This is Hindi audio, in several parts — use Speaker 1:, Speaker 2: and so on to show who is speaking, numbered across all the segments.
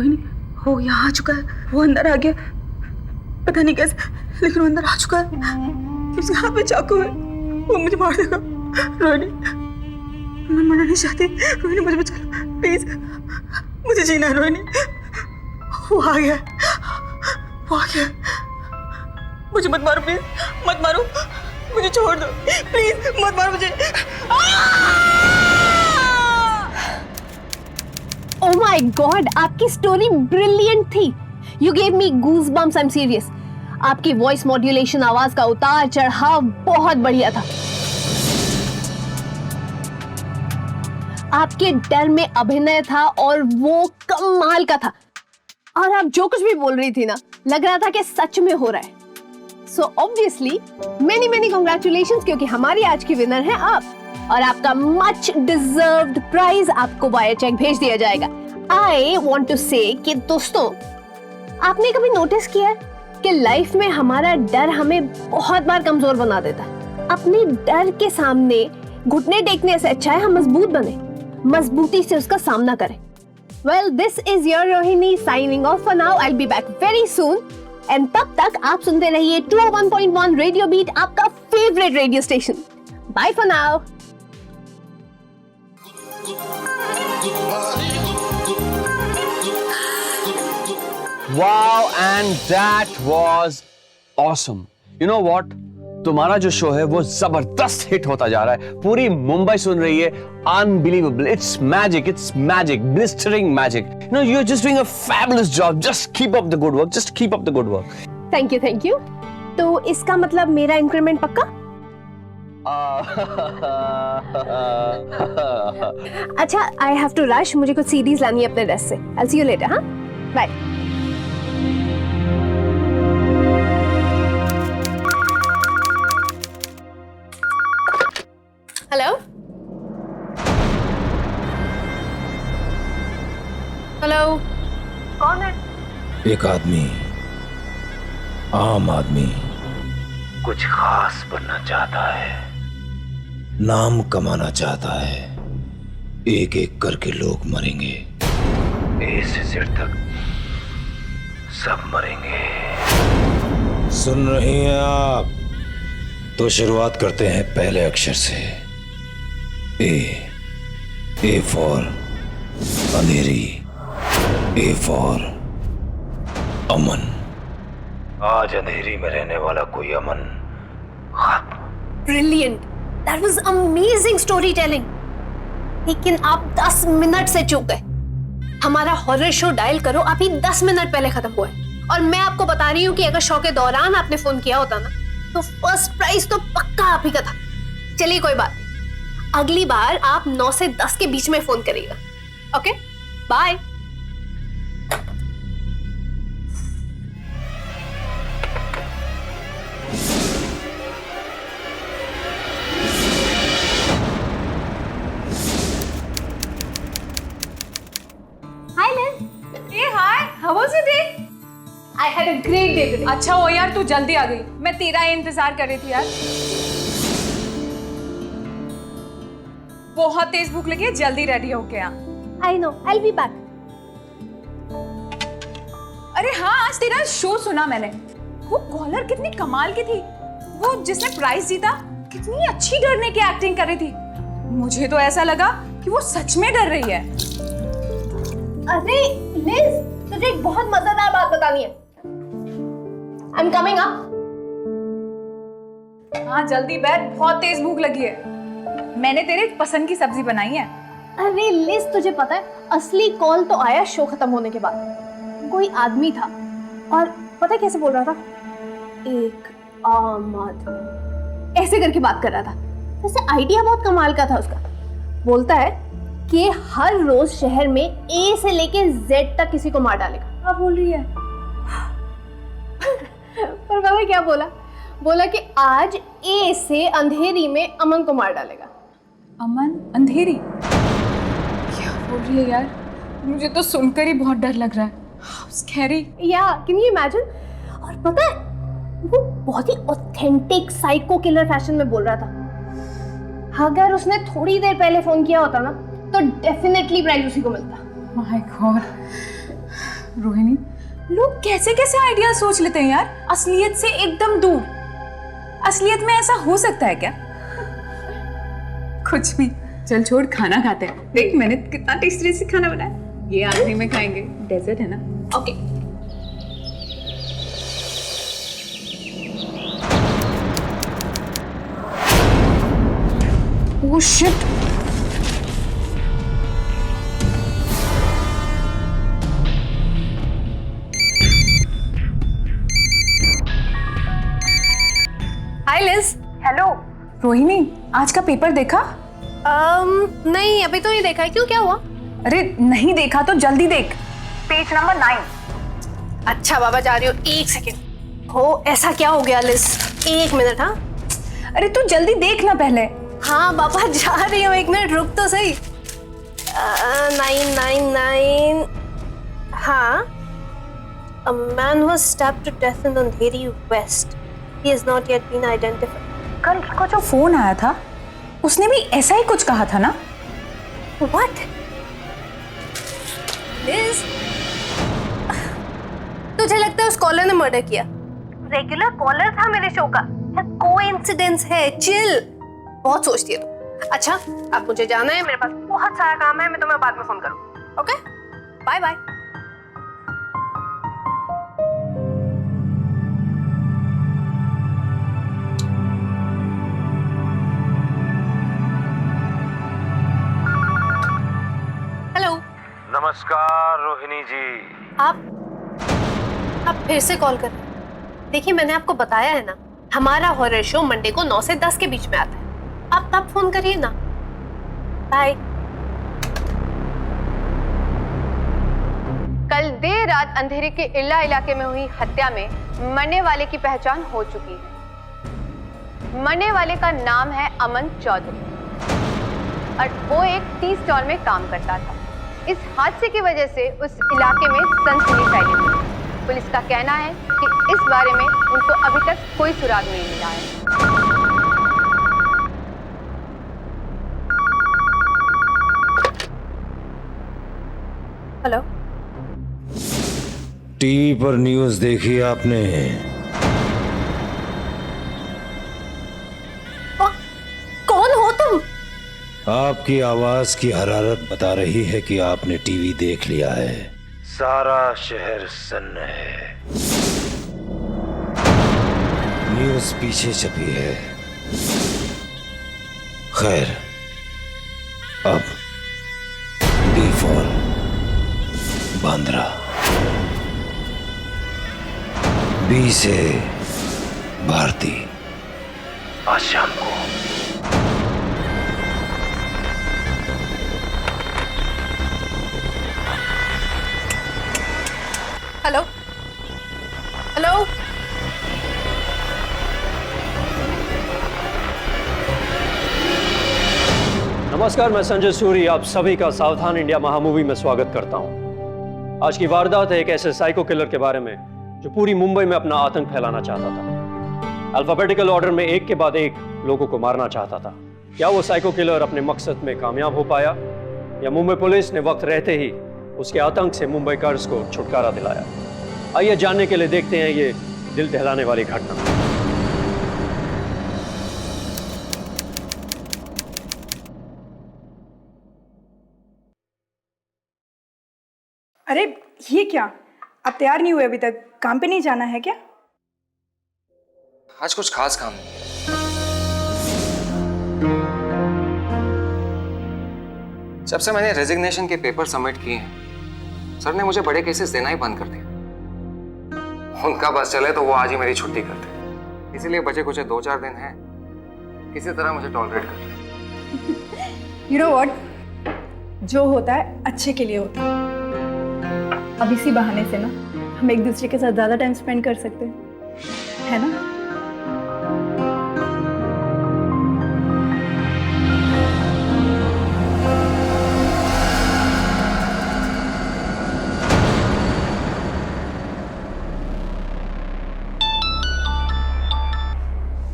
Speaker 1: रोहिणी, वो यहाँ आ चुका है, वो अंदर आ गया, पता नहीं कैसे, लेकिन वो अंदर आ चुका है। उसके हाथ में चाकू है, वो मुझे मार देगा। रोहिणी, मैं मरना नहीं चाहती, रोहिणी मुझे बचा लो प्लीज, मुझे जीना है रोहिणी। वो आ गया, वो आ गया, मुझे मत मारो प्लीज, मत मारो, मुझे छोड़ दो प्लीज, मत मारो मुझे।
Speaker 2: Oh my God, आपकी स्टोरी ब्रिलियंट थी। You gave me goosebumps, I'm serious. आपकी वॉइस मॉड्यूलेशन, आवाज का उतार चढ़ाव बहुत बढ़िया था। आपके डर में अभिनय था और वो कमाल का था। और आप जो कुछ भी बोल रही थी ना, लग रहा था कि सच में हो रहा है। So obviously, many congratulations, क्योंकि हमारी आज की विनर है आप, और आपका मच डिजर्व्ड प्राइज आपको बाय चेक भेज दिया जाएगा। I want to say कि दोस्तों, आपने कभी नोटिस किया है कि लाइफ में हमारा डर हमें बहुत बार कमजोर बना देता है। अपने डर के सामने घुटने टेकने से अच्छा है हम मजबूत बने, मजबूती से उसका सामना करें। Well, this is your Rohini signing off for now. I'll be back very soon. And तब तक आप सुनते रहिए 201.1 रेडियो बीट, आपका favourite radio station. Bye for now.
Speaker 3: Wow, and that was awesome. You know what? तुम्हारा जो शो है वो जबरदस्त हिट होता जा रहा है, पूरी मुंबई सुन रही है। Unbelievable. It's magic, blistering magic. You know, you're just doing a fabulous job. Just keep up the good work. Just keep up the good work.
Speaker 2: Thank you. तो इसका मतलब मेरा इंक्रीमेंट पक्का? अच्छा, I have to rush. मुझे कुछ सीडीज लानी है अपने डेस्क से। I'll see you later, हाँ? Bye. हेलो? हेलो? कौन है?
Speaker 4: एक आदमी, आम आदमी, कुछ खास बनना चाहता है, नाम कमाना चाहता है। एक एक करके लोग मरेंगे, ए से जेड तक सब मरेंगे। सुन रही हैं आप? तो शुरुआत करते हैं पहले अक्षर से। A for Andheri, A for Aman. आज अंधेरी में रहने वाला कोई अमन खत्म।
Speaker 2: Brilliant. That was amazing storytelling. लेकिन आप 10 मिनट से चूक गए। हमारा हॉरर शो डायल करो अभी 10 मिनट पहले खत्म हुआ है, और मैं आपको बता रही हूँ कि अगर शो के दौरान आपने फोन किया होता ना, तो फर्स्ट प्राइज तो पक्का आप ही का था। चलिए कोई बात नहीं, अगली बार आप 9 से 10 के बीच में फोन करिएगा। Okay, bye. Hi Liz.
Speaker 5: Hey, hi. How was your day?
Speaker 2: I had a great day today.
Speaker 5: अच्छा हो यार, तू जल्दी आ गई। मैं तेरा ही इंतजार कर रही थी यार। बहुत तेज भूख लगी है, जल्दी रेडी हो के आ।
Speaker 2: I know. I'll be back.
Speaker 5: अरे हाँ, आज तेरा शो सुना मैंने। वो कॉलर कितनी कमाल की थी। वो जिसने प्राइज जीता, कितनी अच्छी डरने की एक्टिंग कर रही थी। मुझे तो ऐसा लगा कि वो सच में डर रही है।
Speaker 2: अरे लिज, तुझे एक बहुत मजेदार बात बतानी है। I'm coming up.
Speaker 5: हाँ जल्दी बैठ, बहुत तेज भूख लगी है। मैंने तेरे पसंद की सब्जी बनाई है।
Speaker 2: अरे लिज, तुझे पता है असली कॉल तो आया शो खत्म होने के बाद। कोई आदमी था और पता है कैसे बोल रहा था? एक आम आदमी, ऐसे करके बात कर रहा था। वैसे आइडिया बहुत कमाल का था उसका। बोलता है कि हर रोज शहर में ए से लेके जेड तक किसी को मार डालेगा।
Speaker 5: क्या बोल रही है?
Speaker 2: पर पता है क्या बोला? बोला कि आज ए से अंधेरी में अमन को मार डालेगा।
Speaker 5: अमन अंधेरी? क्या बोल रही है यार? मुझे तो सुनकर ही बहुत डर लग रहा है। स्कैरी।
Speaker 2: या कैन यू इमेजिन? और पता है वो बहुत ही ऑथेंटिक साइको किलर फैशन में बोल रहा था। अगर उसने थोड़ी देर पहले फोन किया होता ना, तो डेफिनेटली प्राइज उसी को मिलता।
Speaker 5: My God. रोहिणी, लोग कैसे कैसे आइडिया सोच लेते हैं यार, असलियत से एकदम दूर। असलियत में ऐसा हो सकता है क्या? कुछ भी, चल छोड़, खाना खाते हैं। देख मैंने कितना टेस्टी खाना बनाया, ये आखिरी में खाएंगे, डेजर्ट है ना। ओके ओह शिट,
Speaker 2: हाय लिज।
Speaker 5: हेलो रोहिणी, आज का पेपर देखा?
Speaker 2: नहीं अभी तो नहीं देखा है, क्यों क्या हुआ?
Speaker 5: अरे नहीं देखा तो जल्दी देख, पेज नंबर 9।
Speaker 2: अच्छा बाबा जा रही हो, एक सेकेंड। हो ऐसा क्या हो गया लिज? एक मिनट। हाँ
Speaker 5: अरे तू जल्दी देख ना पहले।
Speaker 2: हाँ बाबा जा रही हूँ, एक मिनट रुक तो सही। 999। हाँ, a man was stabbed to death in Andheri West. He has not yet been identified.
Speaker 5: कल को जो फोन आया था उसने भी ऐसा ही कुछ कहा था ना?
Speaker 2: What? Liz? तुझे लगता है उस कॉलर ने मर्डर किया? रेगुलर कॉलर था मेरे शो का, कोइंसिडेंस है, चिल। बहुत सोचती है तू। अच्छा अब मुझे जाना है, मेरे पास बहुत सारा काम है, मैं तुम्हें बाद में फोन करूँ। Okay bye bye. हेलो।
Speaker 4: नमस्कार रोहिणी जी।
Speaker 2: आप फिर से कॉल कर रहे हैं? देखिए मैंने आपको बताया है ना, हमारा हॉरर शो मंडे को 9 से 10 के बीच में आता है। आप तब फोन करिए ना। बाय।
Speaker 6: कल देर रात अंधेरी के इल्ला इलाके में हुई हत्या में मरने वाले की पहचान हो चुकी है। मरने वाले का नाम है अमन चौधरी और वो एक टी स्टॉल में काम करता था। इस हादसे की वजह से उस इलाके में सनसनी फैली हुई। पुलिस का कहना है कि इस बारे में उनको अभी तक कोई सुराग नहीं मिला है।
Speaker 2: हेलो।
Speaker 4: टीवी पर न्यूज़ देखी आपने?
Speaker 2: कौन हो तुम?
Speaker 4: आपकी आवाज की हरारत बता रही है कि आपने टीवी देख लिया है। सारा शहर सन्न है, न्यूज़ पीछे छपी है। खैर अब बी फॉर बांद्रा, बी से भारती। आज शाम को
Speaker 2: हेलो हेलो।
Speaker 7: नमस्कार, मैं संजय सूरी आप सभी का सावधान इंडिया महामूवी में स्वागत करता हूं। आज की वारदात है एक ऐसे साइको किलर के बारे में जो पूरी मुंबई में अपना आतंक फैलाना चाहता था। अल्फाबेटिकल ऑर्डर में एक के बाद एक लोगों को मारना चाहता था। क्या वो साइको किलर अपने मकसद में कामयाब हो पाया या मुंबई पुलिस ने वक्त रहते ही उसके आतंक से मुंबईकर्स को छुटकारा दिलाया? आइए जानने के लिए देखते हैं ये दिल दहलाने वाली घटना।
Speaker 8: अरे ये क्या, आप तैयार नहीं हुए अभी तक? काम पे नहीं जाना है क्या?
Speaker 9: आज कुछ खास काम नहीं है। जब से मैंने रेजिग्नेशन के पेपर सबमिट किए हैं, सर ने मुझे बड़े केसेस देना ही बंद कर दिया। उनका बस चले तो वो आज ही मेरी छुट्टी करते, इसीलिए बचे कुछ 2-4 दिन हैं, किसी तरह मुझे टॉलरेट कर रहे।
Speaker 8: यू नो व्हाट, जो होता है अच्छे के लिए होता है। अब इसी बहाने से ना हम एक दूसरे के साथ ज़्यादा टाइम स्पेंड कर सकते हैं, है ना?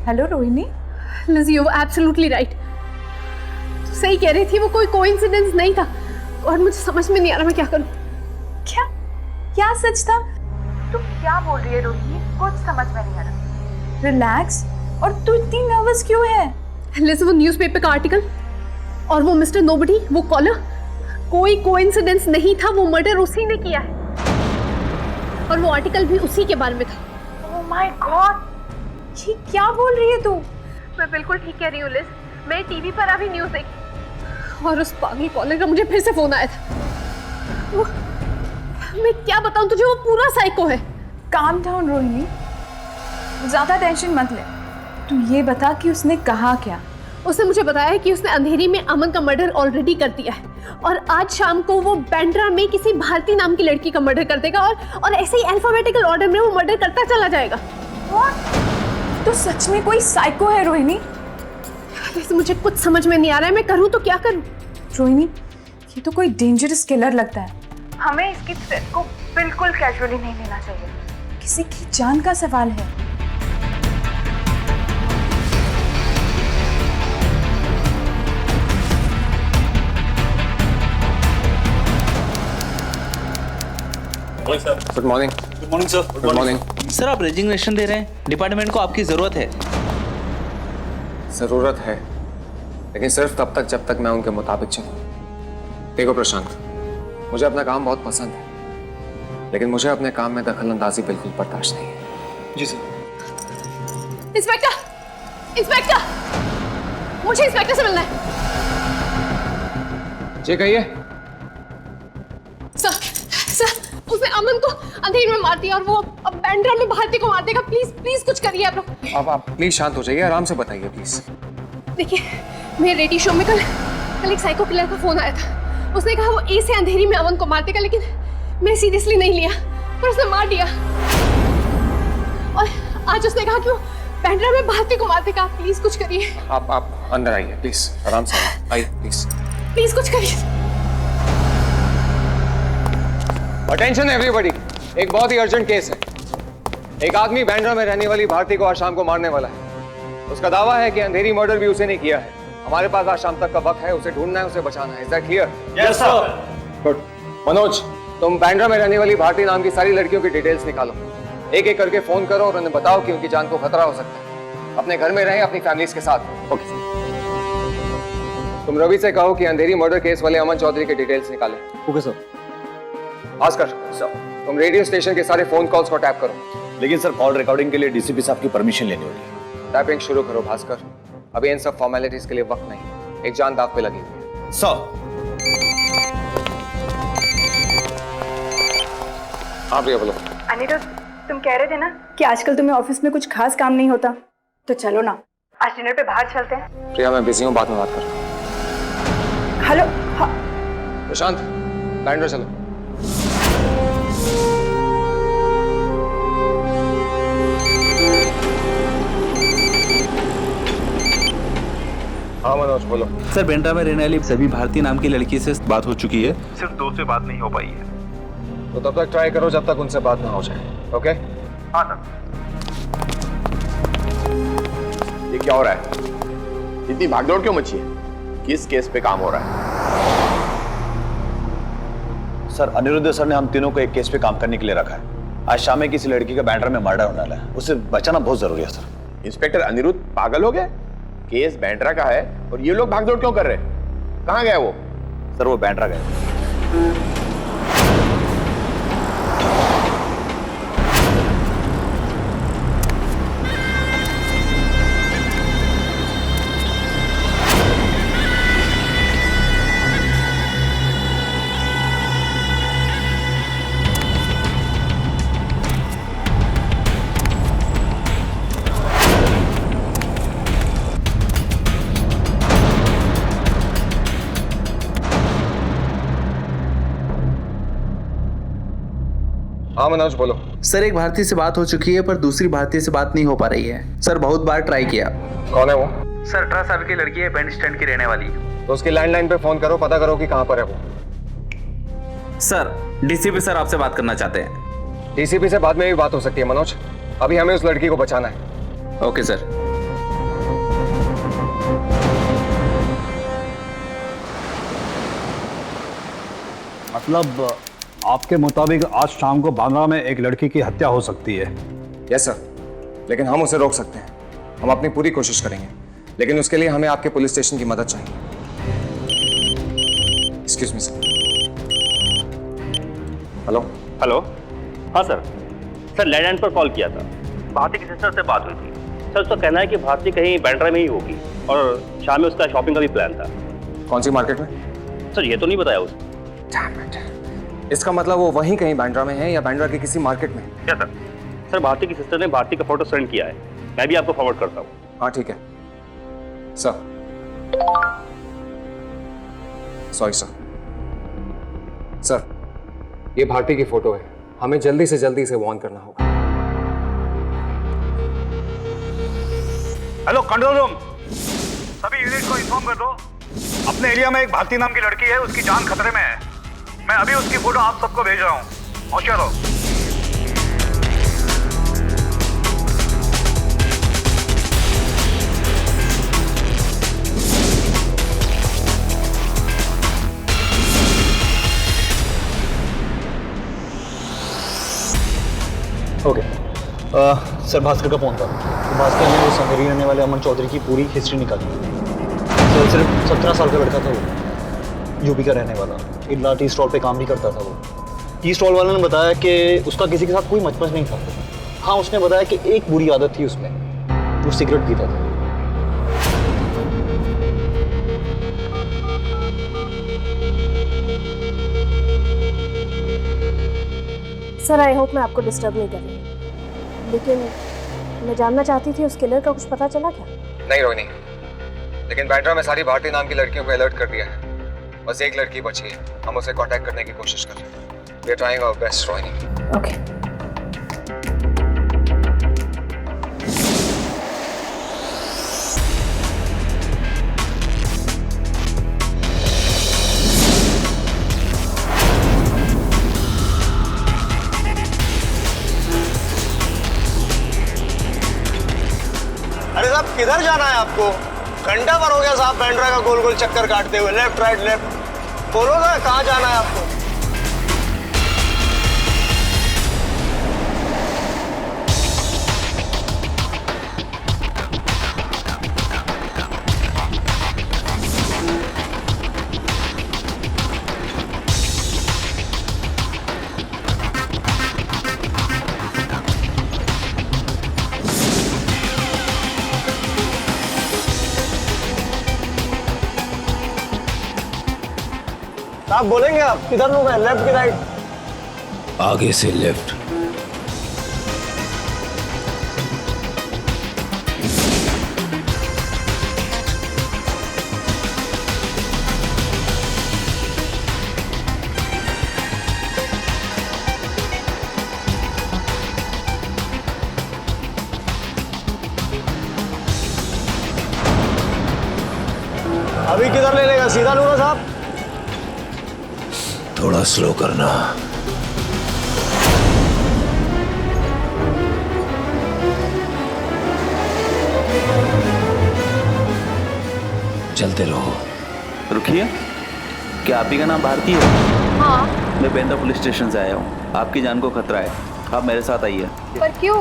Speaker 5: Hello Rohini.
Speaker 2: Liz you absolutely right. तू सही कह रही थी, वो कोई कोइंसिडेंस नहीं था और मुझे समझ में नहीं आ रहा मैं क्या करूं।
Speaker 5: क्या क्या सच था? तू क्या बोल रही है रोहिणी? कुछ समझ में नहीं आ रहा। रिलैक्स। और तू इतनी नर्वस क्यों है?
Speaker 2: लिसन, वो न्यूज़पेपर का आर्टिकल और वो मिस्टर नोबडी, वो कॉलर, कोई कोइंसिडेंस नहीं था। वो मर्डर उसी ने किया है और वो आर्टिकल भी उसी के बारे में था।
Speaker 5: ओह माय गॉड, ये क्या बोल रही है तू?
Speaker 2: मैं बिल्कुल ठीक कह रही हूँ लिज। मैं टीवी पर अभी न्यूज़ देखी और उस पागल कॉलर का मुझे फिर से फोन आया था। वो, मैं क्या बताऊं तुझे, वो पूरा साइको है।
Speaker 5: काम डाउन रोहिणी, ज्यादा टेंशन मत ले। तू ये बता कि उसने कहा क्या?
Speaker 2: उसने मुझे बताया कि उसने अंधेरी में अमन का मर्डर ऑलरेडी कर दिया है और आज शाम को वो बैंड्रा में किसी भारती नाम की लड़की का मर्डर कर देगा और ऐसे ही अल्फाबेटिकल ऑर्डर में वो मर्डर करता चला जाएगा।
Speaker 5: तो सच में कोई साइको है रोहिणी?
Speaker 2: मुझे कुछ समझ में नहीं आ रहा है, मैं करूँ तो क्या करूँ?
Speaker 5: रोहिणी, ये तो कोई डेंजरस किलर लगता है। हमें इसकी थ्रेट को बिल्कुल कैजुअली नहीं लेना चाहिए। किसी की जान का सवाल है।
Speaker 9: Good morning.
Speaker 10: Good morning sir.
Speaker 9: Good morning.
Speaker 10: Sir आप रेजिग्नेशन दे रहे हैं, डिपार्टमेंट को आपकी ज़रूरत है।
Speaker 9: ज़रूरत है, लेकिन सिर्फ तब तक जब तक मैं उनके मुताबिक चलूं। देखो प्रशांत, मुझे अपना काम बहुत पसंद है, लेकिन मुझे अपने काम में दखल अंदाजी बिल्कुल बर्दाश्त नहीं है।
Speaker 10: जी सर।
Speaker 2: इंस्पेक्टर, इंस्पेक्टर, मुझे इंस्पेक्टर से मिलना है।
Speaker 9: जी कहिए।
Speaker 2: सर, सर, उसने अमन को अंधेरे में मार दिया और वो अब बैंड्रा में भारती को मार देगा। प्लीज प्लीज कुछ करिए आप लोग।
Speaker 9: आप प्लीज शांत हो जाइए, आराम से बताइए प्लीज।
Speaker 2: देखिए, मेरे रेडियो शो में कल एक साइको किलर का फोन आया था। उसने कहा वो ए से अंधेरी में अमन को मार देगा, लेकिन मैं सीरियसली नहीं लिया पर उसने मार दिया। और आज उसने कहा कि वो बैंड्रा में भारती को मार देगा। प्लीज कुछ करिए।
Speaker 9: आप अंदर आइए प्लीज, आराम से आइए प्लीज।
Speaker 2: प्लीज कुछ करिए।
Speaker 9: अटेंशन एवरीबॉडी, एक बहुत ही अर्जेंट केस है। एक आदमी बैंड्रा में रहने वाली भारती को आज शाम को मारने वाला है। उसका दावा है कि अंधेरी मर्डर भी उसे नहीं किया है। हमारे पास आज शाम तक का वक्त है, उसे ढूंढना है, उसे बचाना है। Is that clear?
Speaker 10: Yes sir.
Speaker 9: Good. Manoj, तुम बैंड्रा में रहने वाली भारती नाम की सारी लड़कियों की डिटेल्स निकालो। एक एक करके फोन करो और उन्हें बताओ कि उनकी जान को खतरा हो सकता है। अपने घर में रहें, अपनी फैमिलीज के साथ। Okay sir. तुम रवि से कहो कि अंधेरी मर्डर केस वाले अमन चौधरी के डिटेल्स निकालें।
Speaker 10: Okay sir.
Speaker 9: भास्कर सर, तुम रेडियो स्टेशन के सारे फोन कॉल्स को टैप करो।
Speaker 11: लेकिन सर कॉल रिकॉर्डिंग के लिए डीसीपी साहब की परमिशन लेनी होगी।
Speaker 9: टैपिंग शुरू करो भास्कर, अभी इन सब फॉर्मेलिटीज के लिए वक्त नहीं। एक जान दाव पे लगी हुई है।
Speaker 11: सर।
Speaker 9: हाँ प्रिया बोलो।
Speaker 8: अनिरुद्ध, तुम कह रहे थे ना कि आजकल तुम्हें ऑफिस में कुछ खास काम नहीं होता, तो चलो ना आज डिनर पे बाहर चलते हैं।
Speaker 9: प्रिया मैं बिजी हूँ, बाद में बात कर।
Speaker 8: हेलो। हाँ।
Speaker 9: प्रशांत, बैंड्रा चलो। हाँ मनोज बोलो।
Speaker 10: सर बैंड्रा में रहने वाली सभी भारतीय नाम की लड़की से बात हो चुकी है, सिर्फ 2 से बात नहीं हो पाई है।
Speaker 9: तो तब तक ट्राई करो जब तक उनसे बात ना हो जाए। ओके?
Speaker 11: हाँ सर। ये क्या हो रहा है? इतनी भागदौड़ क्यों मची है? किस केस पे काम हो रहा है? सर अनिरुद्ध सर ने हम तीनों को एक केस पे काम करने के लिए रखा है। आज शाम में किसी लड़की का बैंड्रा में मर्डर होने वाला है, उसे बचाना बहुत जरूरी है सर।
Speaker 12: इंस्पेक्टर अनिरुद्ध पागल हो गए? केस बैंड्रा का है और ये लोग भागदौड़ क्यों कर रहे हैं? कहाँ गए वो?
Speaker 11: सर वो बैंड्रा गए।
Speaker 9: हाँ मनोज बोलो।
Speaker 10: सर एक भारतीय से बात हो चुकी है पर दूसरी भारतीय से बात नहीं हो पा रही है। सर बहुत बार ट्राई किया।
Speaker 9: कौन है वो?
Speaker 10: सर 18 साल की लड़की है, बैंड स्टैंड की रहने वाली।
Speaker 9: तो उसकी लैंडलाइन पे फोन करो, पता करो कि कहाँ पर है वो।
Speaker 10: सर डीसीपी सर आपसे बात करना चाहते हैं।
Speaker 9: डीसीपी से बाद में भी बात हो सकती है मनोज, अभी हमें उस लड़की को बचाना है।
Speaker 10: Okay sir.
Speaker 11: मतलब आपके मुताबिक आज शाम को बांद्रा में एक लड़की की हत्या हो सकती है।
Speaker 9: यस सर, लेकिन हम उसे रोक सकते हैं। हम अपनी पूरी कोशिश करेंगे, लेकिन उसके लिए हमें आपके पुलिस स्टेशन की मदद चाहिए। Excuse me sir. Hello.
Speaker 7: Hello, हाँ सर। सर लैंडलाइन पर कॉल किया था, भारती की सिस्टर से बात हुई थी। सर उसका कहना है कि भारती कहीं बांद्रा में ही होगी और शाम में उसका शॉपिंग का भी प्लान था।
Speaker 9: कौन सी मार्केट में?
Speaker 7: सर ये तो नहीं बताया उसने।
Speaker 9: Damn it. इसका मतलब वो वहीं कहीं बांद्रा में है या बांद्रा के किसी मार्केट में?
Speaker 7: क्या सर? सर भारती की सिस्टर ने भारती का फोटो सेंड किया है, मैं भी आपको फॉरवर्ड करता हूँ।
Speaker 9: हाँ ठीक है सर। Sorry sir. सर ये भारती की फोटो है, हमें जल्दी से जल्दी इसे वार्न करना होगा।
Speaker 11: हेलो कंट्रोल रूम, सभी यूनिट को इन्फॉर्म कर दो। अपने एरिया में एक भारती नाम की लड़की है, उसकी जान खतरे में है। मैं अभी उसकी फोटो आप सबको भेज रहा हूँ, होशियार रहो।
Speaker 13: ओके सर, भास्कर का फोन था। तो भास्कर ने उस अंधेरी रहने वाले अमन चौधरी की पूरी हिस्ट्री निकाली। सर सिर्फ 17 साल का लड़का था वो, यूपी का रहने वाला। इडला टी स्टॉल पे काम भी करता था वो। टी स्टॉल वाले ने बताया कि उसका किसी के साथ कोई मचमच नहीं था। हाँ, उसने बताया कि एक बुरी आदत थी उसमें, वो सिगरेट पीता था।
Speaker 2: सर आई होप मैं आपको डिस्टर्ब नहीं कर रही, लेकिन मैं जानना चाहती थी उस किलर का कुछ पता चला क्या?
Speaker 9: नहीं रोहिणी, लेकिन बांद्रा में सारी भारतीय नाम की लड़कियों को अलर्ट कर दिया है। बस एक लड़की बची है, हम उसे कांटेक्ट करने की कोशिश कर रहे हैं। We are trying our best Rohini.
Speaker 2: Okay.
Speaker 13: अरे साहब, किधर जाना है आपको? घंटा भर हो गया साहब बांद्रा का गोल गोल चक्कर काटते हुए। लेफ्ट राइट लेफ्ट, बोलो ना कहाँ जाना है आपको? आप बोलेंगे आप किधर लूँ मैं, लेफ्ट की राइट?
Speaker 4: आगे से लेफ्ट।
Speaker 13: अभी किधर ले लेगा, सीधा लूँ ना साहब?
Speaker 4: थोड़ा स्लो करना। चलते रहो।
Speaker 10: रुकिए, क्या आप ही का नाम भारती है?
Speaker 6: हाँ।
Speaker 10: मैं बांद्रा पुलिस स्टेशन से आया हूँ। आपकी जान को खतरा है, आप मेरे साथ आइए।
Speaker 6: पर क्यों?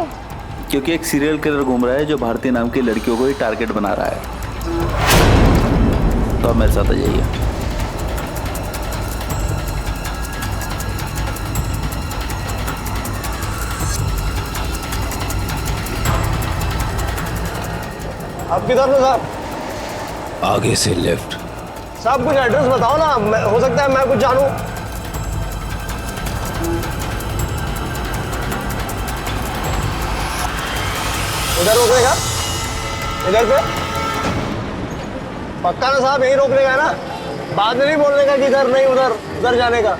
Speaker 10: क्योंकि एक सीरियल किलर घूम रहा है जो भारतीय नाम की लड़कियों को ही टारगेट बना रहा है। तो आप मेरे साथ आ जाइए।
Speaker 13: आप किधर हो साहब?
Speaker 4: आगे से लेफ्ट।
Speaker 13: साहब कुछ एड्रेस बताओ ना, हो सकता है मैं कुछ जानूं। इधर रोकने का? इधर पे? पक्का ना साहब, यही रोकने का है ना? बाद में नहीं बोलने का कि इधर नहीं उधर उधर जाने का।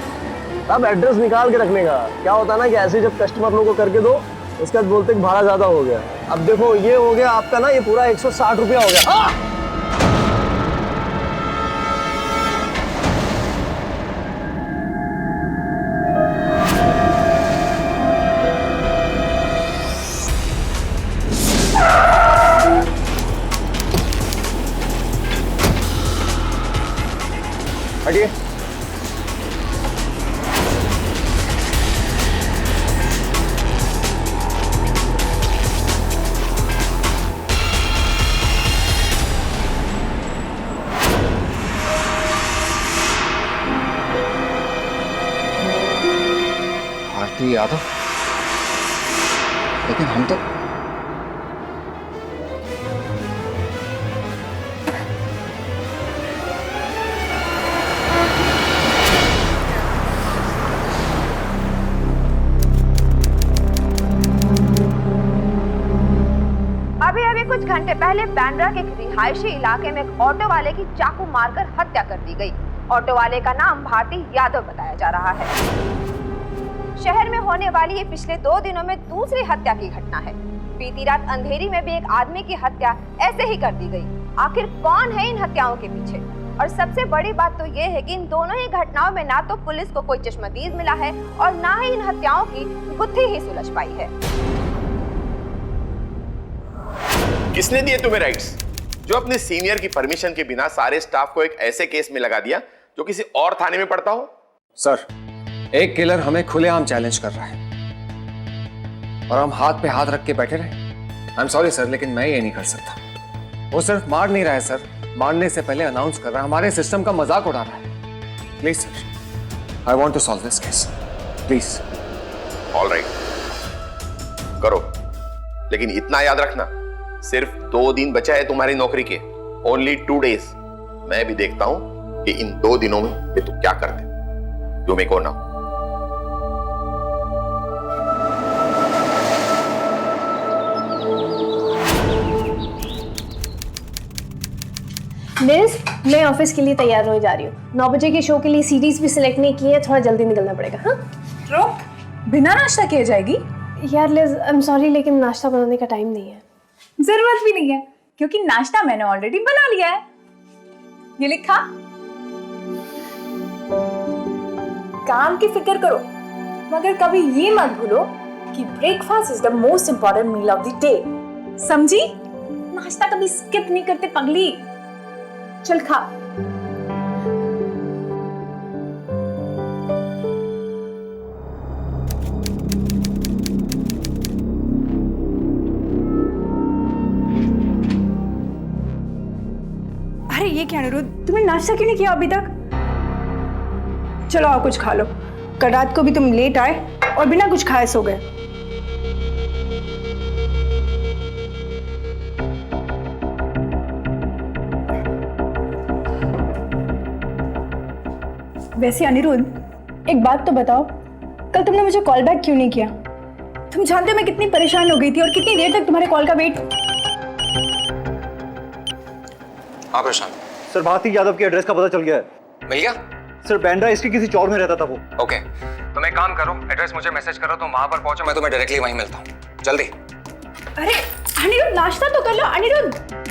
Speaker 13: साहब एड्रेस निकाल के रखने का। क्या होता है ना कि ऐसे जब कस्टमर लोगों को करके दो, उसके बाद बोलते भाड़ा ज्यादा हो गया। अब देखो ये हो गया आपका ना, ये पूरा 160 रुपया हो गया। हटिए।
Speaker 9: यादव, लेकिन हम तो
Speaker 6: अभी कुछ घंटे पहले बांद्रा के रिहायशी इलाके में एक ऑटो वाले की चाकू मारकर हत्या कर दी गई। ऑटो वाले का नाम भारती यादव बताया जा रहा है। शहर में होने वाली ये पिछले 2 दिनों में दूसरी हत्या की घटना है। बीती रात अंधेरी में भी एक आदमी की हत्या ऐसे ही कर दी गई। आखिर कौन है इन हत्याओं के पीछे? और सबसे बड़ी बात तो ये है कि इन दोनों ही घटनाओं में ना तो पुलिस को कोई चश्मदीद मिला है और ना ही इन हत्याओं की गुत्थी ही सुलझ पाई है।
Speaker 12: किसने दिए तुम्हें राइट्स जो अपने सीनियर की परमिशन के बिना सारे स्टाफ को एक ऐसे केस में लगा दिया जो किसी और थाने में पड़ता हो?
Speaker 9: सर, एक किलर हमें खुलेआम चैलेंज कर रहा है और हम हाथ पे हाथ रख के बैठे रहे। आई एम सॉरी सर, लेकिन मैं ये नहीं कर सकता। वो सिर्फ मार नहीं रहा है सर, मारने से पहले अनाउंस कर रहा है, हमारे सिस्टम का मजाक उड़ा रहा है। Please sir, I want to solve this case, please.
Speaker 12: All right, करो, लेकिन इतना याद रखना, सिर्फ 2 दिन बचा है तुम्हारी नौकरी के। Only 2 days। मैं भी देखता हूं कि इन 2 दिनों में वे तुम क्या करते। You may go now.
Speaker 2: Miss, मैं ऑफिस के लिए तैयार होने जा रही हूँ। 9 बजे के शो के लिए सीरीज भी सिलेक्ट नहीं की है, थोड़ा जल्दी निकलना पड़ेगा। हाँ,
Speaker 5: रुक, बिना नाश्ता किए जाएगी?
Speaker 2: यार लिज, आई एम सॉरी, लेकिन नाश्ता बनाने का टाइम नहीं है।
Speaker 5: जरूरत भी नहीं है, क्योंकि नाश्ता मैंने ऑलरेडी बना लिया है। ये लिखा। काम की फिक्र करो, मगर कभी ये मत भूलो कि breakfast is the most important meal of the day. समझी? नाश्ता कभी स्किप नहीं करते पगली। चल खा।
Speaker 8: अरे ये क्या अनिरुद्ध, तुमने नाश्ता क्यों नहीं किया अभी तक? चलो आओ कुछ खा लो। कल रात को भी तुम लेट आए और बिना कुछ खाए सो गए। वैसे अनिरुद्ध, एक बात तो बताओ, कल तुमने मुझे कॉल बैक क्यों नहीं किया? तुम जानते हो मैं कितनी परेशान हो गई थी और कितनी देर तक तुम्हारे कॉल का वेट।
Speaker 9: हाँ प्रशांत।
Speaker 13: सर, भारती यादव के एड्रेस का पता चल गया है।
Speaker 9: मिल गया?
Speaker 13: सर, बांद्रा इसके किसी चौर में रहता था वो।
Speaker 9: ओके, तो मैं काम करो, एड्रेस मुझे मैसेज करो, तो वहां पर पहुंचो, मैं तुम्हें डायरेक्टली वहीं मिलता हूँ। जल्दी।
Speaker 8: अरे अनिरुद्ध, नाश्ता तो कर लो अनिरुद्ध।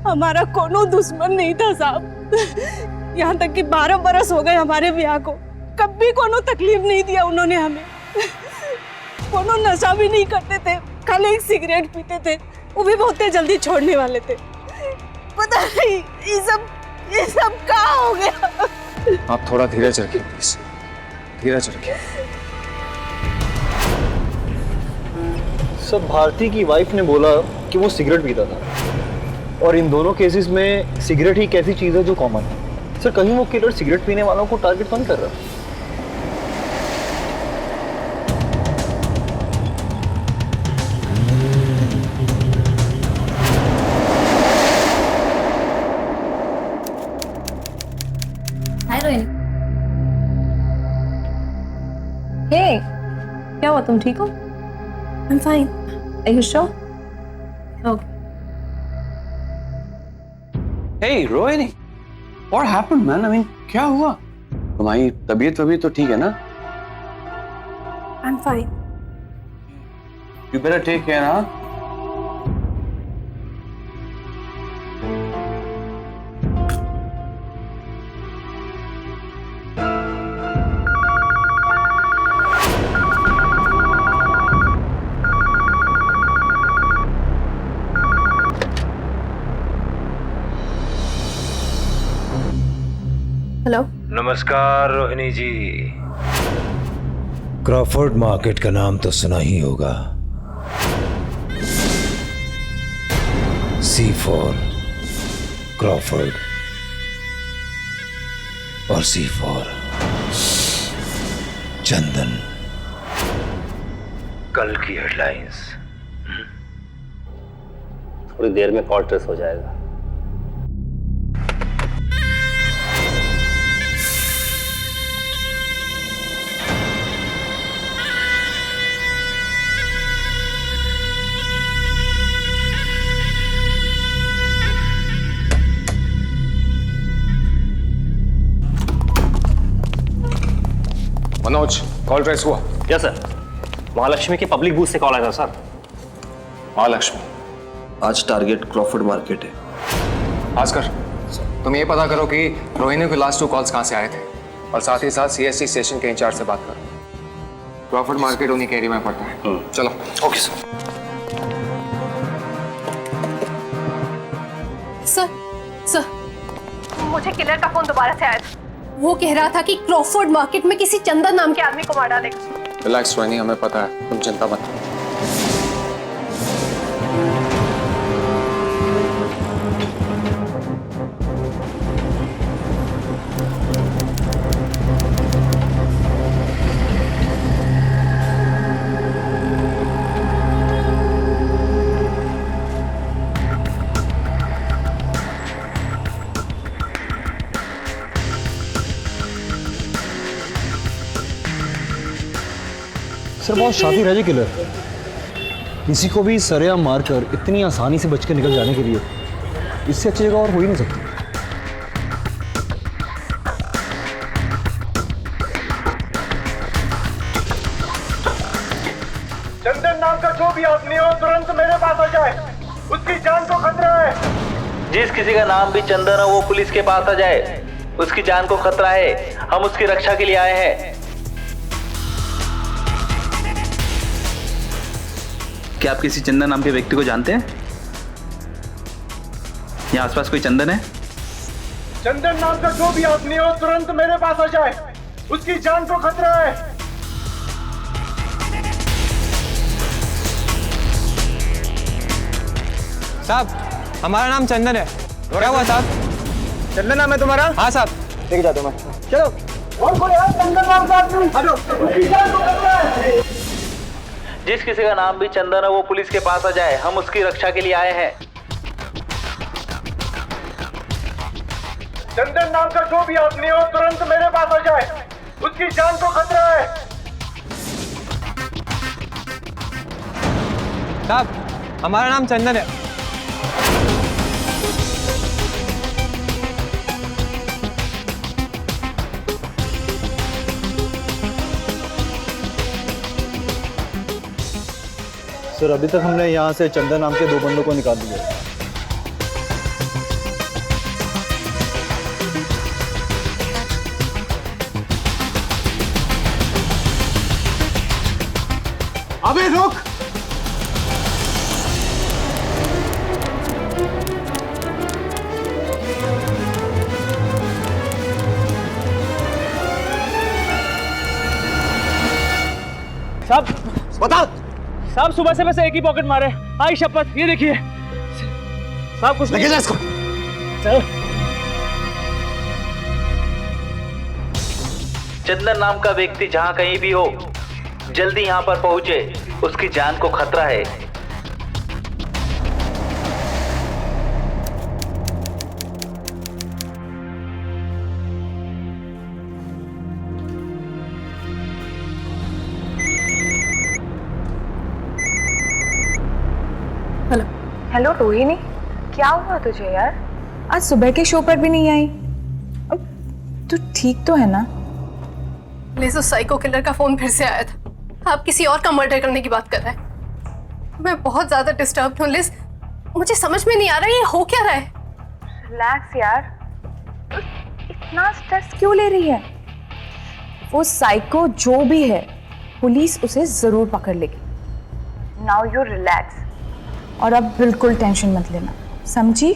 Speaker 1: हमारा कोनो दुश्मन नहीं था साहब। यहाँ तक कि 12 बरस हो गए हमारे ब्याह को, कभी कोनो तकलीफ नहीं दिया उन्होंने हमें। कोनो नशा भी नहीं करते थे, खाली एक सिगरेट पीते थे, वो भी बहुत जल्दी छोड़ने वाले थे। पता नहीं ये सब क्या हो गया।
Speaker 9: आप थोड़ा धीरज रखिए प्लीज, धीरज रखिए।
Speaker 13: सर, भारती की वाइफ ने बोला कि वो सिगरेट पीता था, और इन दोनों केसेस में सिगरेट ही एक ऐसी चीज है जो कॉमन है। सर, कहीं वो किलर सिगरेट पीने वालों को टारगेट तो नहीं कर रहा?
Speaker 8: हाय रोहिणी। हे, क्या हुआ, तुम ठीक हो?
Speaker 2: I'm fine.
Speaker 8: Are you sure?
Speaker 2: Okay.
Speaker 3: Hey Rohini, what happened man? I mean, क्या हुआ? तुम्हारी तबीयत वबीयत तो ठीक है ना?
Speaker 2: I'm fine.
Speaker 3: You better take care, huh?
Speaker 2: Hello.
Speaker 4: नमस्कार रोहिणी जी। क्रॉफोर्ड मार्केट का नाम तो सुना ही होगा। C4 क्रॉफोर्ड और C4 चंदन। कल की हेडलाइंस।
Speaker 13: थोड़ी देर में कॉल ट्रेस हो जाएगा।
Speaker 9: मनोज, कॉल ट्रेस हुआ?
Speaker 13: यस सर, महालक्ष्मी के पब्लिक बूथ से कॉल आया था सर।
Speaker 9: महालक्ष्मी,
Speaker 10: आज टारगेट क्रॉफर्ड मार्केट है।
Speaker 9: भास्कर, तुम ये पता करो कि रोहिणी के लास्ट 2 कॉल्स कहाँ से आए थे, और साथ ही साथ CST स्टेशन के इंचार्ज से बात करो। क्रॉफर्ड मार्केट उन्हीं के एरिया में पड़ता है। चलो।
Speaker 10: Okay sir.
Speaker 2: सर मुझे किलर का फोन दोबारा से आया था। वो कह रहा था कि क्रॉफर्ड मार्केट में किसी चंदन नाम के आदमी को मार डालेगा।
Speaker 9: रिलैक्स रोहिणी, हमें पता है, तुम चिंता मत करो।
Speaker 13: सर बहुत शातिर है जी किलर। किसी को भी सरेआम मारकर इतनी आसानी से बच के निकल जाने के लिए इससे अच्छी जगह और हो ही नहीं सकती।
Speaker 11: चंदन नाम का जो भी आदमी हो तुरंत मेरे पास आ जाए, उसकी जान को खतरा है।
Speaker 10: जिस किसी का नाम भी चंदन हो वो पुलिस के पास आ जाए, उसकी जान को खतरा है। हम उसकी रक्षा के लिए आए हैं। क्या आप किसी चंदन नाम के व्यक्ति को जानते हैं? यहाँ आसपास कोई चंदन है?
Speaker 11: चंदन नाम का जो भी आदमी हो तुरंत मेरे पास आ जाए, उसकी जान को खतरा है।
Speaker 9: साहब, हमारा नाम चंदन है। क्या हुआ साहब?
Speaker 11: चंदन नाम है तुम्हारा?
Speaker 9: हाँ साहब।
Speaker 11: लेके जाता हूँ मैं। चलो। और कोई है चंदन नाम का आदमी? आ जाओ। उसकी जान को खतरा है।
Speaker 10: जिस किसी का नाम भी चंदन है वो पुलिस के पास आ जाए, हम उसकी रक्षा के लिए आए हैं।
Speaker 11: चंदन नाम का जो भी आदमी हो तुरंत मेरे पास आ जाए, उसकी जान को खतरा है।
Speaker 9: साहब, हमारा नाम चंदन है।
Speaker 13: सर अभी तक हमने यहाँ से चंदन नाम के 2 बंदों को निकाल दिया।
Speaker 11: अबे रुक।
Speaker 7: साहब,
Speaker 11: बता।
Speaker 7: साहब सुबह से बस एक ही पॉकेट मारे। आई शपथ, ये देखिए साहब। कुछ
Speaker 11: लेके जा इसको।
Speaker 7: चल।
Speaker 10: चंदन नाम का व्यक्ति जहाँ कहीं भी हो, जल्दी यहाँ पर पहुंचे, उसकी जान को खतरा है।
Speaker 5: हेलो रोहिणी, क्या हुआ तुझे यार? आज सुबह के शो पर भी नहीं आई। अब तू ठीक तो है ना?
Speaker 2: लिज, उस साइको किलर का फोन फिर से आया था। आप किसी और का मर्डर करने की बात कर रहे हैं। मैं बहुत ज्यादा डिस्टर्ब हूँ लिज, मुझे समझ में नहीं आ रहा है ये हो क्या रहा है।
Speaker 5: रिलैक्स यार, इतना स्ट्रेस क्यों ले रही है? वो साइको जो भी है, पुलिस उसे जरूर पकड़ लेगी। नाउ यू रिलैक्स, और अब बिल्कुल टेंशन मत लेना, समझी?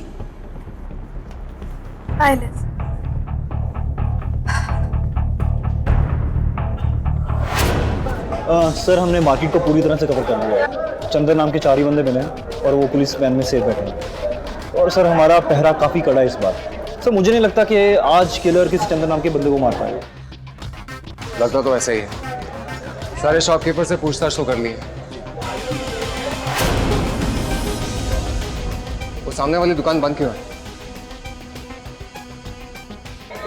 Speaker 2: हाय लिज।
Speaker 13: सर हमने मार्केट को पूरी तरह से कवर कर लिया है। चंदन नाम के 4 ही बंदे मिले हैं और वो पुलिस वैन में सेफ बैठे हैं। और सर हमारा पहरा काफ़ी कड़ा है इस बार। सर मुझे नहीं लगता कि आज किलर किसी चंदन नाम के बंदे को मार पाएगा।
Speaker 9: लगता तो ऐसा ही है। सारे शॉपकीपर से पूछताछ तो कर ली है। वो सामने वाली दुकान बंद क्यों है?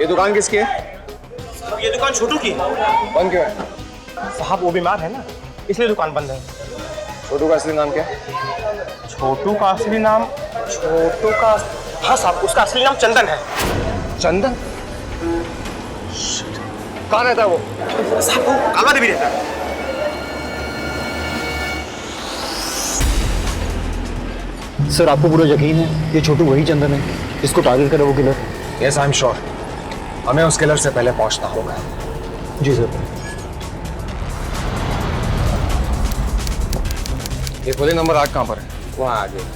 Speaker 9: ये दुकान किसकी है?
Speaker 11: ये दुकान छोटू की है।
Speaker 9: बंद क्यों है?
Speaker 11: साहब वो बीमार है ना, इसलिए दुकान बंद है।
Speaker 9: छोटू का असली नाम क्या है?
Speaker 11: छोटू का असली नाम, छोटू का, हाँ साहब उसका असली नाम चंदन है।
Speaker 9: चंदन? कहाँ रहता है वो?
Speaker 11: साहब वो कालवा देवी रहता है।
Speaker 13: सर आपको पूरा यकीन है ये छोटू वही चंदन है जिसको टारगेट करे वो killer?
Speaker 9: Yes I am sure. हमें उस किलर से पहले पहुंचना होगा।
Speaker 13: जी सर।
Speaker 9: ये खोली नंबर 8 कहाँ पर है? वहाँ आगे।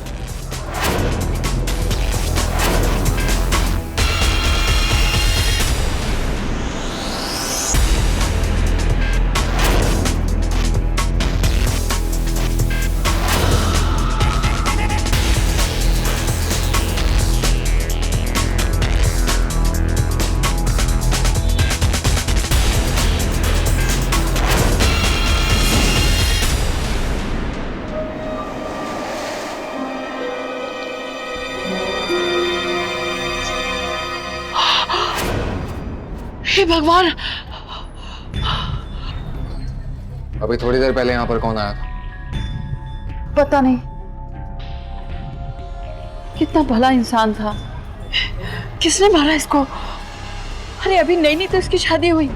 Speaker 1: हे भगवान,
Speaker 9: अभी थोड़ी देर पहले यहाँ पर कौन आया था?
Speaker 1: पता नहीं, कितना भला इंसान था। किसने मारा इसको? अरे अभी नई नई तो इसकी शादी हुई,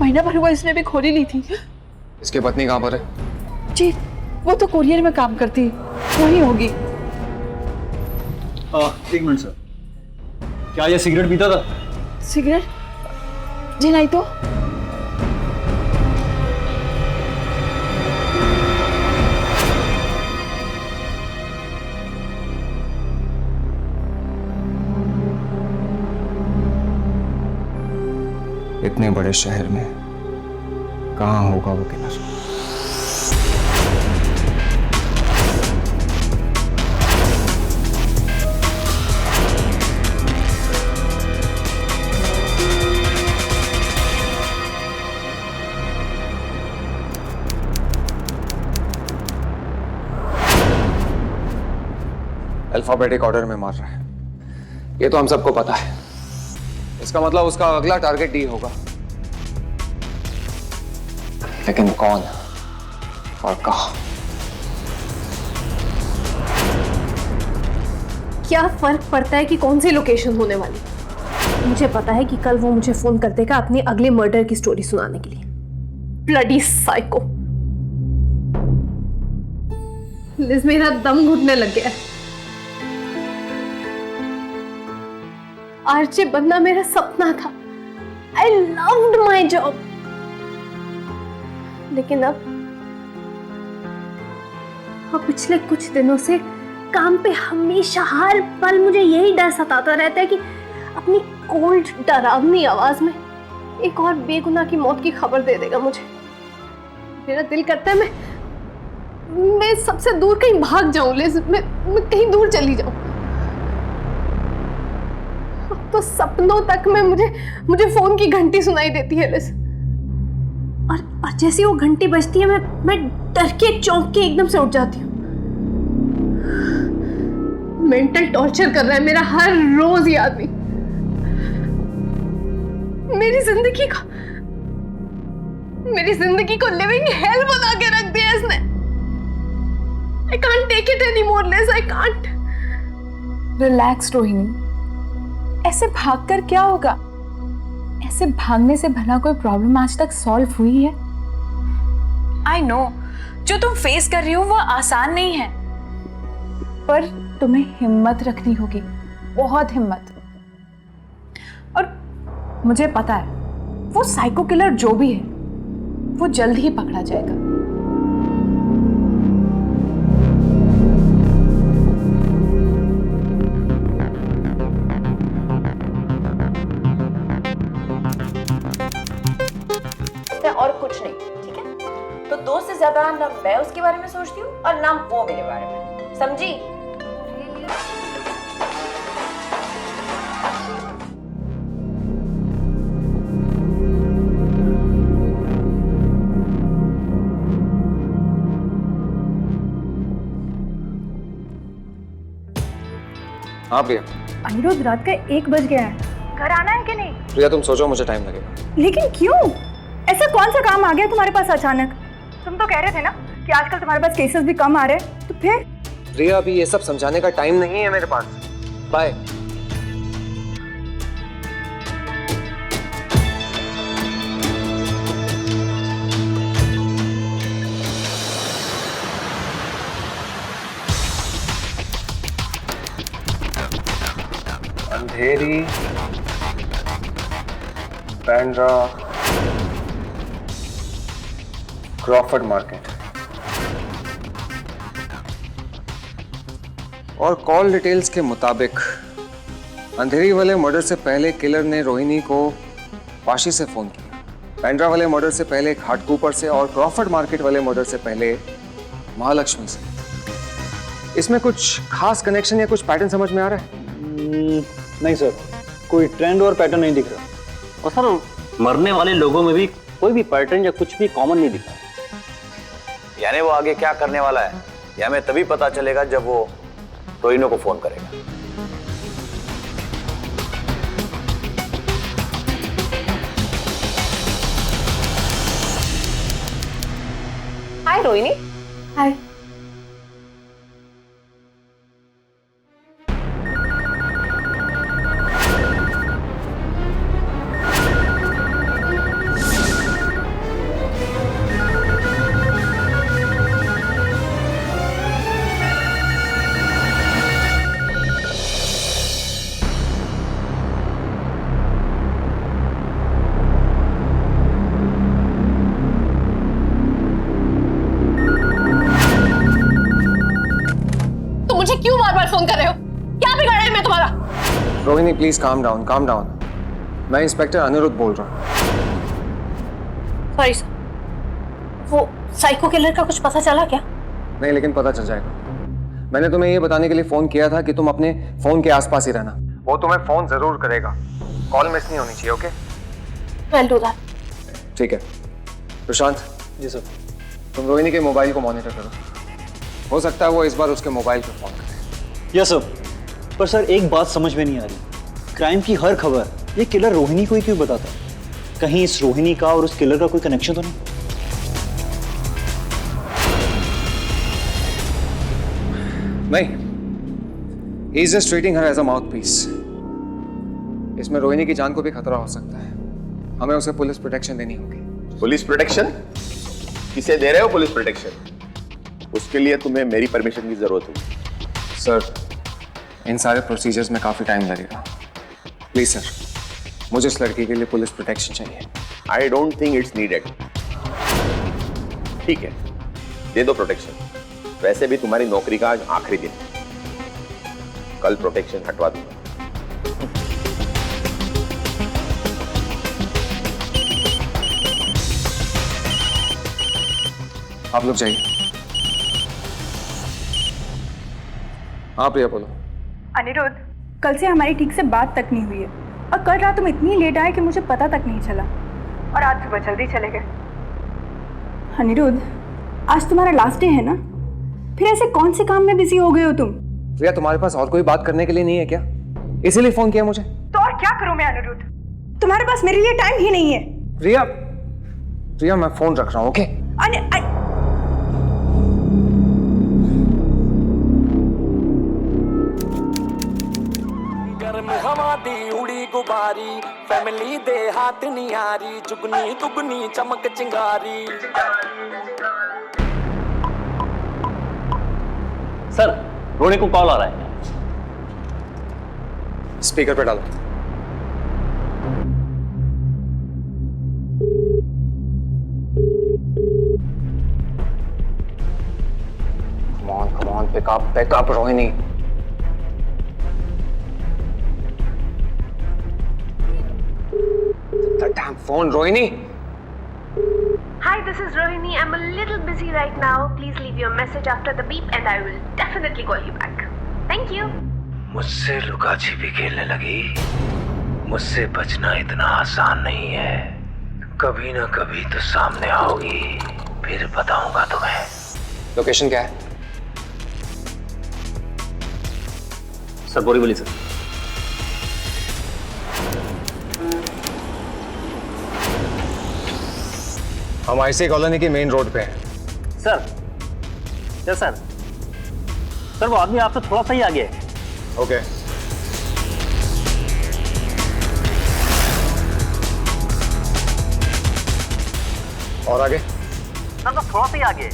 Speaker 1: महीना भर हुआ इसने भी खोली ली थी।
Speaker 9: इसकी पत्नी कहाँ पर है?
Speaker 1: जी वो तो कोरियर में काम करती, वही होगी।
Speaker 13: एक मिनट सर, क्या ये सिगरेट पीता था?
Speaker 1: सिगरेट? जी नहीं तो।
Speaker 9: इतने बड़े शहर में कहाँ होगा वो किलर? अल्फाबेटिक ऑर्डर में मार रहा है, ये तो हम सबको पता है। इसका मतलब उसका अगला टारगेट डी होगा, लेकिन कौन और कहां?
Speaker 2: क्या फर्क पड़ता है कि कौन सी लोकेशन होने वाली? मुझे पता है कि कल वो मुझे फोन कर देगा अपनी अगले मर्डर की स्टोरी सुनाने के लिए। Bloody psycho. लिज, मेरा दम घुटने लग गया है। आरजे बनना मेरा सपना था। I loved my job. लेकिन अब पिछले कुछ दिनों से काम पे हमेशा हर पल मुझे यही डर सताता रहता है कि अपनी कोल्ड डरावनी आवाज में एक और बेगुनाह की मौत की खबर दे देगा मुझे। मेरा दिल करता है मैं सबसे दूर कहीं भाग जाऊं, लिज, मैं कहीं दूर चली जाऊं। तो सपनों तक में मुझे फोन की घंटी सुनाई देती है लिज, और जैसे वो घंटी बजती है मैं डर के चौंक के एकदम से उठ जाती हूँ। मेंटल टॉर्चर कर रहा है मेरा हर रोज ये आदमी। मेरी जिंदगी को लिविंग हेल बना के रख दिया इसने। I can't take it anymore, Liz. I can't.
Speaker 5: Relax Rohini, ऐसे भागकर क्या होगा? ऐसे भागने से भला कोई प्रॉब्लम आज तक सॉल्व हुई है? आई नो जो तुम फेस कर रही हो वो आसान नहीं है, पर तुम्हें हिम्मत रखनी होगी, बहुत हिम्मत। और मुझे पता है वो साइको किलर जो भी है वो जल्द ही पकड़ा जाएगा।
Speaker 1: और कुछ नहीं, ठीक है? तो 2 से ज्यादा ना मैं उसके बारे में सोचती हूँ और ना वो मेरे बारे में, समझी?
Speaker 9: हाँ प्रिया।
Speaker 8: अनिरुद्ध, रात का 1 बज गया है, घर आना है कि नहीं?
Speaker 9: प्रिया तुम सोचो, मुझे टाइम लगेगा।
Speaker 8: लेकिन क्यों? ऐसा कौन सा काम आ गया तुम्हारे पास अचानक? तुम तो कह रहे थे ना कि आजकल तुम्हारे पास केसेस भी कम आ रहे हैं, तो फिर?
Speaker 9: प्रिया अभी ये सब समझाने का टाइम नहीं है मेरे पास। बाय। अंधेरी, बांद्रा, क्रॉफर्ड मार्केट। और कॉल डिटेल्स के मुताबिक अंधेरी वाले मर्डर से पहले किलर ने रोहिणी को वाशी से फोन किया, बांद्रा वाले मर्डर से पहले घाटकूपर से, और क्रॉफर्ड मार्केट वाले मर्डर से पहले महालक्ष्मी से। इसमें कुछ खास कनेक्शन या कुछ पैटर्न समझ में आ रहा है?
Speaker 13: नहीं सर, कोई ट्रेंड और पैटर्न नहीं दिख रहा।
Speaker 10: और सर मरने वाले लोगों में भी कोई भी पैटर्न या कुछ भी कॉमन नहीं दिखा।
Speaker 4: यानी वो आगे क्या करने वाला है ये हमें तभी पता चलेगा जब वो रोहिणी को फोन करेगा।
Speaker 6: हाय रोहिणी।
Speaker 8: हाय।
Speaker 2: मुझे क्यों बार बार फोन कर रहे हो? क्या बिगाड़ा है मैं तुम्हारा?
Speaker 9: Rohini please calm down, calm down. मैं इंस्पेक्टर अनिरुद्ध बोल रहा हूँ।
Speaker 2: सॉरी सर, वो साइको किलर का कुछ पता चला क्या?
Speaker 9: नहीं, लेकिन पता चल जाएगा। मैंने तुम्हें ये बताने के लिए फोन किया था कि तुम अपने फोन के आसपास ही रहना। वो तुम्हें फोन जरूर करेगा, कॉल मिस नहीं होनी चाहिए। Okay,
Speaker 2: I'll do that.
Speaker 9: ठीक है। प्रशांत
Speaker 13: जी सर।
Speaker 9: तुम रोहिणी के मोबाइल को मॉनिटर करो, हो सकता है वो इस बार उसके मोबाइल पे फोन करे।
Speaker 13: Yes sir. पर सर एक बात समझ में नहीं आ रही, क्राइम की हर खबर ये किलर रोहिणी को ही क्यों बताता? कहीं इस रोहिणी का और उस किलर का कोई कनेक्शन तो नहीं?
Speaker 9: नहीं, he is just treating her as a mouthpiece. इसमें रोहिणी की जान को भी खतरा हो सकता है, हमें उसे पुलिस प्रोटेक्शन देनी होगी।
Speaker 12: Police protection? किसे दे रहे हो पुलिस प्रोटेक्शन? उसके लिए तुम्हें मेरी परमिशन की जरूरत होगी।
Speaker 9: सर, इन सारे प्रोसीजर्स में काफी टाइम लगेगा। प्लीज सर, मुझे इस लड़की के लिए पुलिस प्रोटेक्शन चाहिए।
Speaker 12: I don't think it's needed. ठीक है, दे दो प्रोटेक्शन। वैसे भी तुम्हारी नौकरी का आज आखिरी दिन, कल प्रोटेक्शन हटवा दूंगा।
Speaker 9: आप लोग जाइए। हाँ प्रिया बोलो।
Speaker 8: अनिरुद्ध, कल से हमारी ठीक से बात तक नहीं हुई है, और कल रात तुम इतनी लेट आए कि मुझे पता तक नहीं चला, और आज सुबह जल्दी चले गए। अनिरुद्ध, आज तुम्हारा लास्ट डे है ना? फिर ऐसे कौन से काम में बिजी हो गए हो तुम?
Speaker 9: प्रिया, तुम्हारे पास और कोई बात करने के लिए नहीं है क्या? इसीलिए फोन किया मुझे।
Speaker 8: तो और क्या करूं मैं अनिरुद्ध? तुम्हारे पास मेरे लिए टाइम ही नहीं है।
Speaker 9: प्रिया, प्रिया मैं फोन रख रहा हूँ। ओके?
Speaker 14: हवा दी उड़ी गुबारी, फैमिली दे हाथ नियारी, चुगनी दुगनी चमक चिंगारी।
Speaker 10: सर, रोहिणी को कॉल आ रहा है।
Speaker 9: स्पीकर पे डालो। Come on, pick up, Rohini. The damn phone, Rohini.
Speaker 15: Hi, this is Rohini. I'm a little busy right now. Please leave your message after the beep and I will definitely call you back. Thank you.
Speaker 4: मुझसे लुका छिपी खेलने लगी। मुझसे बचना इतना आसान नहीं है। कभी ना कभी तो सामने आओगी, फिर बताऊंगा तुम्हें।
Speaker 9: लोकेशन क्या है?
Speaker 10: सर बोली सर।
Speaker 9: हम आईसी कॉलोनी की मेन रोड पे हैं।
Speaker 10: Sir yes sir. सर वो आदमी आपसे थोड़ा सा ही आगे है।
Speaker 9: ओके। और आगे?
Speaker 10: सर तो थोड़ा सा ही आगे है।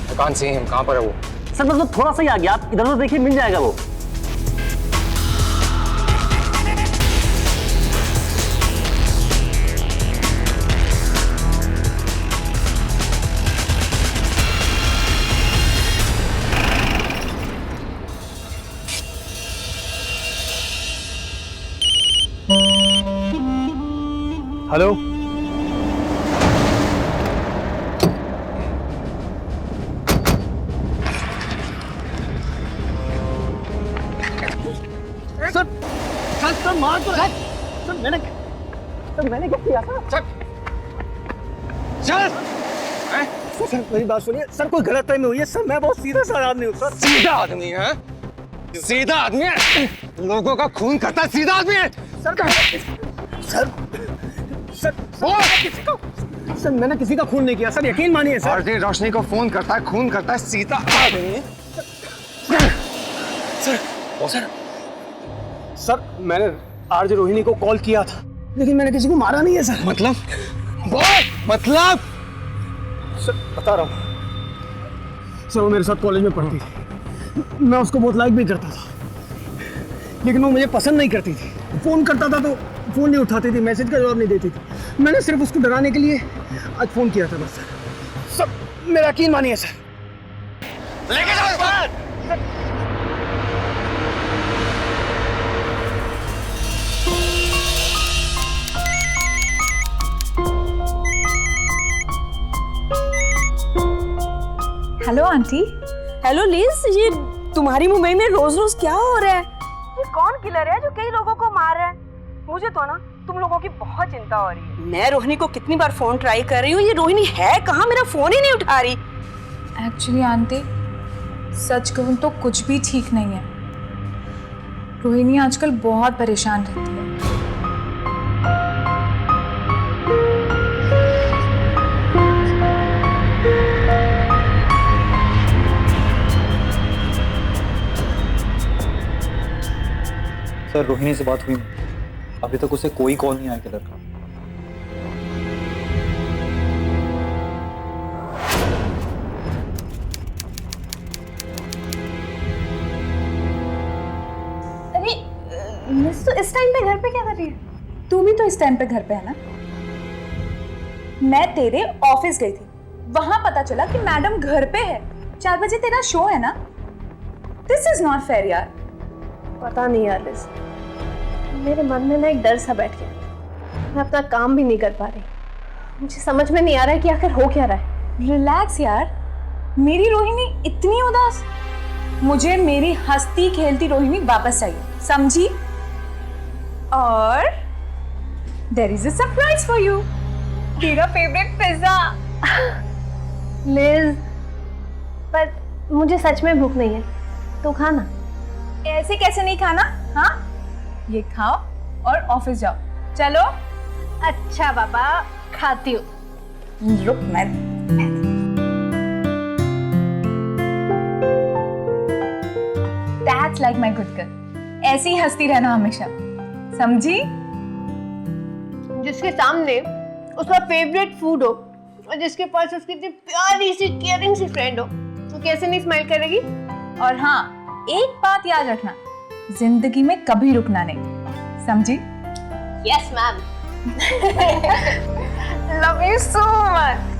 Speaker 9: दुकान से हम कहाँ पर है वो?
Speaker 10: सर मतलब थोड़ा सा ही आगे, आप इधर उधर देखिए मिल जाएगा वो।
Speaker 3: हेलो,
Speaker 13: सर मार तो सर मैंने क्या किया था? सर मेरी बात सुनिए सर, कोई गलतफहमी हुई है सर, मैं बहुत सीधा सा आदमी हूँ सर।
Speaker 9: सीधा आदमी है? सीधा आदमी है? लोगों का खून करता सीधा आदमी है?
Speaker 13: सर मैंने किसी का खून नहीं किया सर, यकीन मानिए सर।
Speaker 9: आरती रोशनी को फोन करता है, खून करता है, सीधा आदमी है?
Speaker 13: सर मैंने आरजे रोहिणी को कॉल किया था, लेकिन मैंने किसी को मारा नहीं है सर।
Speaker 9: मतलब
Speaker 13: सर बता रहा हूँ सर, वो मेरे साथ कॉलेज में पढ़ती थी, मैं उसको बहुत लाइक भी करता था, लेकिन वो मुझे पसंद नहीं करती थी। फोन करता था तो फोन नहीं उठाती थी, मैसेज का जवाब नहीं देती थी। मैंने सिर्फ उसको डराने के लिए आज फोन किया था बस सर। मेरा यकीन मानिए सर।
Speaker 9: लेके जाओ इसको।
Speaker 5: Hello aunty.
Speaker 1: हेलो लिज, ये तुम्हारी मुंबई में रोज रोज क्या हो रहा है?
Speaker 8: ये कौन किलर है जो कई लोगों को मार रहा है? मुझे तो ना तुम लोगों की बहुत चिंता हो रही है।
Speaker 1: मैं रोहिणी को कितनी बार फोन ट्राई कर रही हूँ, ये रोहिणी है कहाँ? मेरा फोन ही नहीं उठा रही।
Speaker 5: एक्चुअली आंटी सच कहूँ तो कुछ भी ठीक नहीं है। रोहिणी आजकल बहुत परेशान रहती है।
Speaker 13: सर रोहिणी से बात हुई, अभी तक उसे कोई कॉल नहीं आया किलर का।
Speaker 2: अरे मिस तो इस टाइम पे घर पे क्या कर रही है?
Speaker 5: तू भी तो इस टाइम पे घर पे है ना? मैं तेरे ऑफिस गई थी, वहां पता चला कि मैडम घर पे है। 4 बजे तेरा शो है ना? दिस इज नॉट फेयर यार।
Speaker 2: पता नहीं यार लिज, मेरे मन में ना एक डर सा बैठ गया। मैं अपना काम भी नहीं कर पा रही। मुझे समझ में नहीं आ रहा है कि आखिर हो क्या रहा है।
Speaker 5: रिलैक्स यार, मेरी रोहिणी इतनी उदास। मुझे मेरी हंसती खेलती रोहिणी वापस चाहिए, समझी? और there is a surprise for you, तेरा फेवरेट पिज्जा।
Speaker 2: लिज, पर मुझे सच में भूख नहीं है, तो खाना।
Speaker 5: ऐसे कैसे नहीं खाना? हाँ, ये खाओ और ऑफिस जाओ। चलो।
Speaker 2: अच्छा बाबा, खाती हूँ।
Speaker 5: रुक, मैं That's like my good girl। ऐसे ही हंसती रहना हमेशा, समझी?
Speaker 2: जिसके सामने उसका फेवरेट फूड हो और जिसके पास उसकी इतनी प्यारी सी केयरिंग सी फ्रेंड हो, तो कैसे नहीं स्माइल करेगी?
Speaker 5: और हाँ, एक बात याद रखना, जिंदगी में कभी रुकना नहीं, समझी?
Speaker 2: Yes ma'am.
Speaker 5: Love you so much.